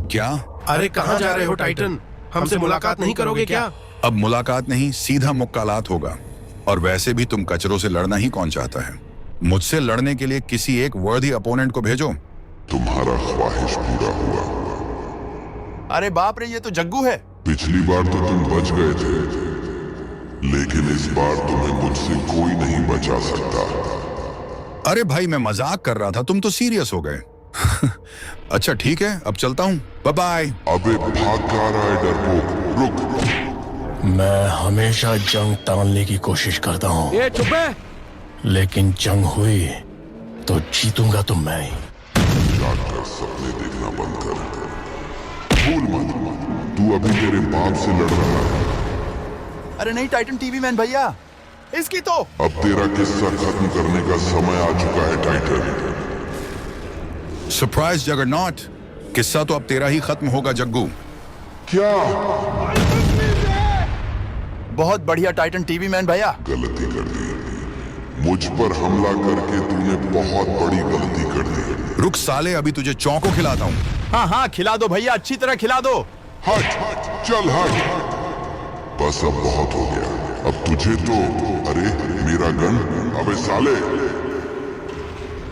क्या? अरे कहाँ जा रहे हो टाइटन? हमसे मुलाकात नहीं करोगे क्या? अब मुलाकात नहीं, सीधा मुक्कालात होगा। और वैसे भी तुम कचरों से लड़ना ही कौन चाहता है? मुझसे लड़ने के लिए किसी एक वर्दी अपोनेंट को भेजो। तुम्हारा ख्वाहिश पूरा हुआ। अरे बाप रे, ये तो जग्गू है। पिछली बार तो तुम बच गए थे, लेकिन इस बार तुम्हें मुझसे कोई नहीं बचा सकता। अरे भाई, मैं मजाक कर रहा था, तुम तो सीरियस हो गए। अच्छा ठीक है, अब चलता हूँ, बाय बाय। अबे भाग कहाँ रहा है डरपोक? रुक। मैं हमेशा जंग टालने की कोशिश करता हूँ, ये चुप है। लेकिन जंग हुई तो जीतूंगा तो मैं ही। जाकर सपने देखना बंद कर। भूल मत, तू अभी मेरे बाप से लड़ रहा है। अरे नहीं टाइटन टीवी मैन भैया, इसकी तो अब तेरा किस्सा खत्म करने का समय आ चुका है टाइटन। सरप्राइज जगरनॉट, किस्सा तो अब तेरा ही खत्म होगा जग्गू। क्या? बहुत बढ़िया टाइटन टीवी मैन भैया। गलती कर दी, मुझ पर हमला करके तूने बहुत बड़ी गलती कर दी। रुक साले, अभी तुझे चौको खिलाता हूँ। हाँ हाँ खिला दो भैया, अच्छी तरह खिला दो। हट, चल हट। बस अब बहुत हो गया। अब तुझे तो, अरे मेरा गन, अबे साले।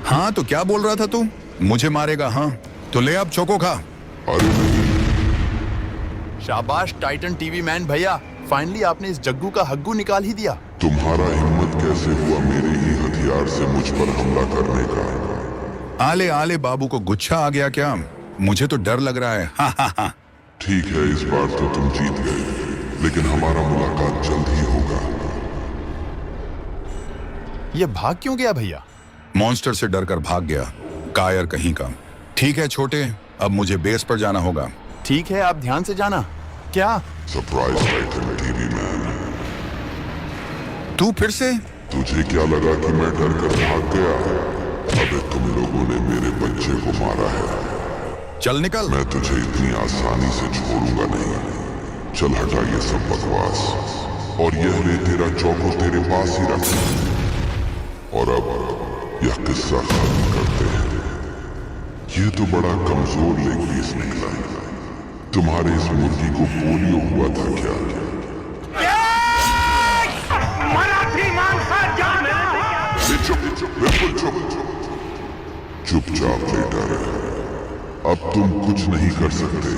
हाँ तो क्या बोल रहा था तू? मुझे मारेगा? हाँ तो ले अब चौको खा। अरे नहीं। शाबाश टाइटन टीवी मैन भैया, फाइनली आपने इस जग्गू का हग्गू निकाल ही दिया। तुम्हारा हिम्मत कैसे हुआ मेरे ही हथियार से मुझ पर हमला करने का? आले आले बाबू को गुच्छा आ गया क्या? मुझे तो डर लग रहा है। हा हा हा। ठीक है, इस बार तो तुम जीत गए, लेकिन हमारा मुलाकात जल्द ही होगा। ये भाग क्यों गया भैया? मॉन्स्टर से डरकर भाग गया, कायर कहीं का। ठीक है छोटे, अब मुझे बेस पर जाना होगा। ठीक है, आप ध्यान से जाना। क्या? Surprise Titan TV man. तू फिर से? तुझे क्या लगा कि मैं डर कर भाग गया? अबे तुम लोगों ने मेरे बच्चे को मारा है। चल निकल। मैं तुझे इतनी आसानी से छोड़ूंगा नहीं। चल हटा ये सब बकवास, और यह ले तेरा चौको तेरे पास ही रख। और अब यह किस्सा खत्म करते हैं। ये तो बड़ा कमजोर लेग पीस निकला। तुम्हारे इस मुर्गी को पोलियो हुआ था क्या? चुप, बिल्कुल चुप। चुपचाप लेटा रहे। अब तुम कुछ नहीं कर सकते।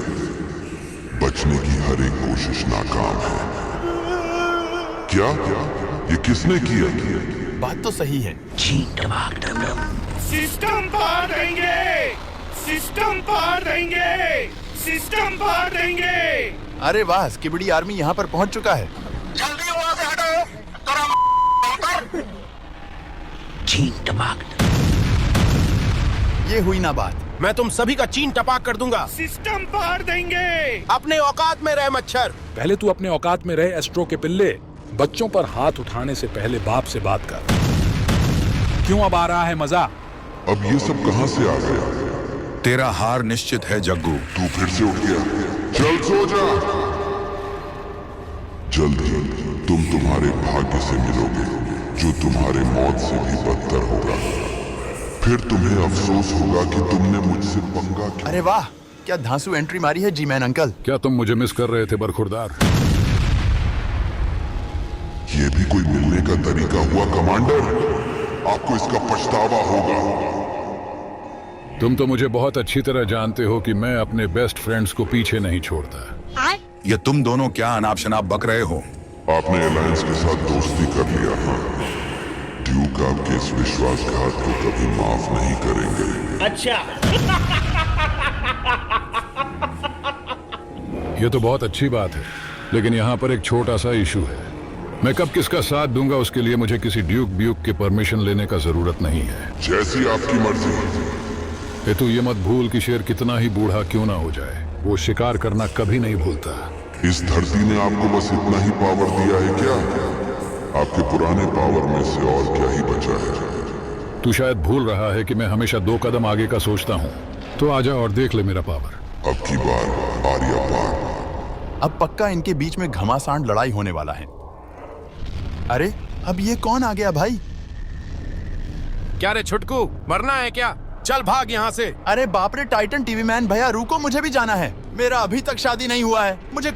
बचने की हर एक कोशिश नाकाम है। क्या? ये किसने किया? बात तो सही है। सिस्टम पार देंगे, सिस्टम पार देंगे, सिस्टम पार देंगे। अरे वाह, स्किबिडी आर्मी यहाँ पर पहुँच चुका है। जल्दी वहाँ से हटो। ये हुई ना बात। मैं तुम सभी का चीन टपाक कर दूंगा। सिस्टम पार देंगे। अपने औकात में रह मच्छर। पहले तू अपने औकात में रहे एस्ट्रो के पिल्ले। बच्चों पर हाथ उठाने से पहले बाप से बात कर। क्यों अब आ रहा है मजा? अब ये सब कहां से आ गया? तेरा हार निश्चित है जग्गू। तू फिर से उठ गया। चल सो जा। जल्द ही तुम तुम्हारे भाग्य से मिलोगे, जो तुम्हारे मौत से भी बदतर होगा। फिर तुम्हें अफसोस होगा कि तुमने मुझसे पंगा किया। अरे वाह, क्या धांसू एंट्री मारी है जी मैन अंकल। क्या तुम मुझे मिस कर रहे थे बरखुरदार? ये भी कोई मिलने का तरीका हुआ कमांडर? आपको इसका पछतावा होगा। तुम तो मुझे बहुत अच्छी तरह जानते हो कि मैं अपने बेस्ट फ्रेंड्स को पीछे नहीं छोड़ता। ये तुम दोनों क्या अनाप शनाप बक रहे हो? आपने अलायंस के साथ दोस्ती कर लिया। हाँ, ड्यूक आपके इस विश्वासघात को कभी माफ नहीं करेंगे। अच्छा। ये तो बहुत अच्छी बात है, लेकिन यहाँ पर एक छोटा सा इशू है। मैं कब किसका साथ दूंगा उसके लिए मुझे किसी ड्यूक ब्यूक की परमिशन लेने का जरूरत नहीं है। जैसी आपकी मर्जी। ये तू ये मत भूल कि शेर कितना ही बूढ़ा क्यों ना हो जाए, वो शिकार करना कभी नहीं भूलता। इस धरती ने आपको बस इतना ही पावर दिया है क्या? आपके पुराने पावर में से और क्या ही बचा है? तू शायद भूल रहा है कि मैं हमेशा 2 कदम आगे का सोचता हूँ। तो आजा और देख ले मेरा पावर। अब की बार आर्या पार। अब पक्का इनके बीच में घमासान लड़ाई होने वाला है। अरे अब ये कौन आ गया भाई? क्या रे छुटकू, मरना है क्या? चल भाग यहाँ से। अरे बाप रे टाइटन टीवी मैन भैया रुको, मुझे भी जाना है। मेरा अभी तक शादी नहीं हुआ है, मुझे